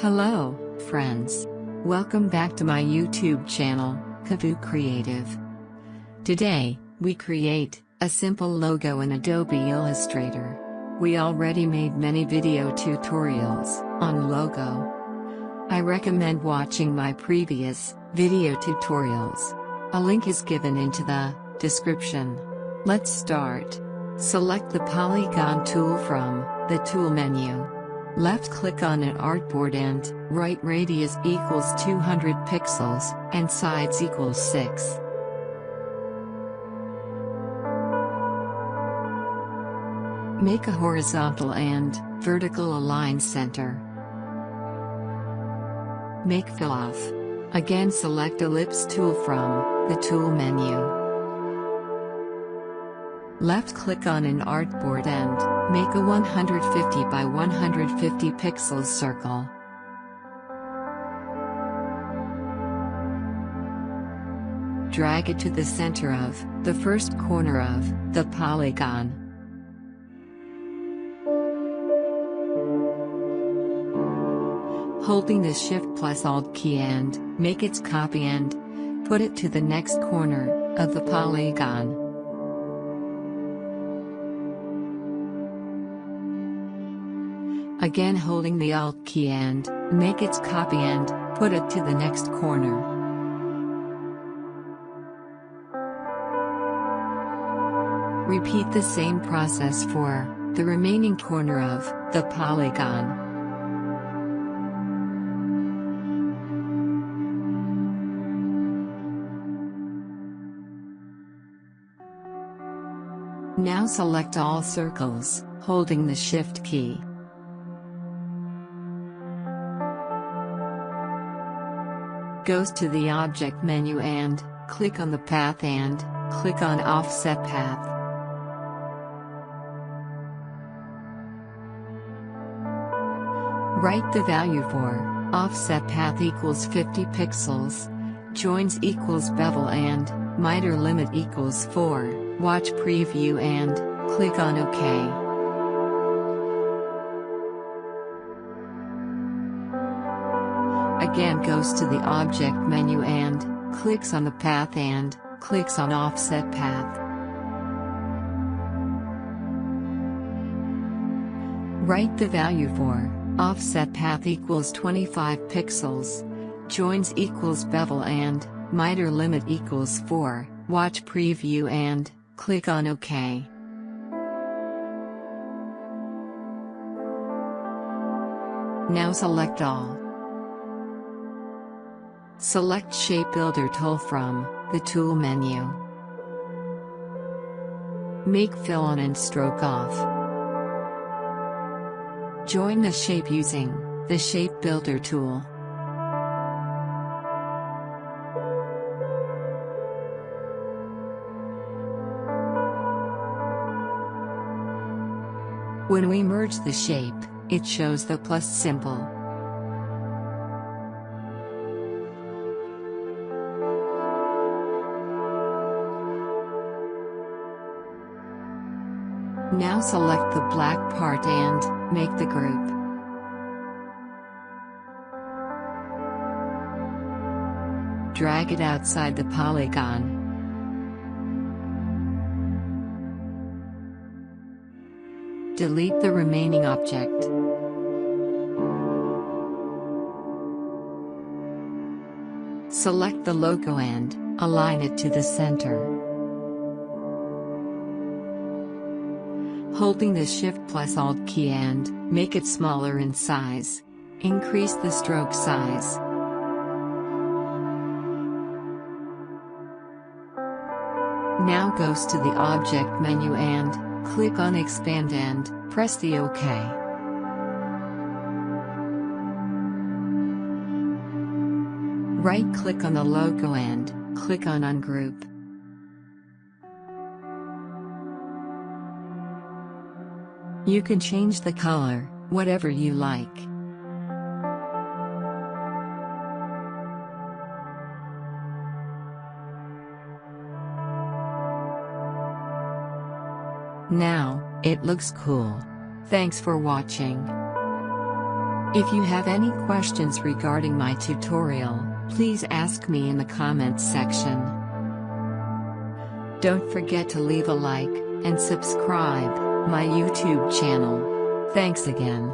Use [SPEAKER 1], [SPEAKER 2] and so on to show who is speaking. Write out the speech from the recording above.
[SPEAKER 1] Hello, friends. Welcome back to my YouTube channel, Kavu Creative. Today, we create a simple logo in Adobe Illustrator. We already made many video tutorials on logo. I recommend watching my previous video tutorials. A link is given into the description. Let's start. Select the polygon tool from the tool menu. Left-click on an artboard and write radius equals 200 pixels and sides equals 6. Make a horizontal and vertical align center. Make fill off. Again, select ellipse tool from the tool menu. Left-click on an artboard and make a 150 by 150 pixels circle. Drag it to the center of the first corner of the polygon. Holding the Shift plus Alt key and make its copy and put it to the next corner of the polygon. Again, holding the Alt key and make its copy and put it to the next corner. Repeat the same process for the remaining corner of the polygon. Now select all circles, holding the Shift key. Goes to the Object menu and click on the path and click on Offset Path. Write the value for Offset Path equals 50 pixels, Joins equals Bevel and Miter Limit equals 4. Watch preview and click on OK. Again, goes to the Object menu and clicks on the path and clicks on Offset Path. Write the value for Offset Path equals 25 pixels, Joins equals Bevel and Miter Limit equals 4. Watch preview and click on OK. Now select all. Select Shape Builder tool from the tool menu. Make fill on and stroke off. Join the shape using the Shape Builder tool. When we merge the shape, it shows the plus symbol. Now select the black part and make the group. Drag it outside the polygon. Delete the remaining object. Select the logo and align it to the center. Holding the Shift plus Alt key and make it smaller in size. Increase the stroke size. Now goes to the Object menu and click on Expand and press the OK. Right-click on the logo and click on Ungroup. You can change the color, whatever you like. Now, it looks cool. Thanks for watching. If you have any questions regarding my tutorial, please ask me in the comments section. Don't forget to leave a like and subscribe my YouTube channel. Thanks again.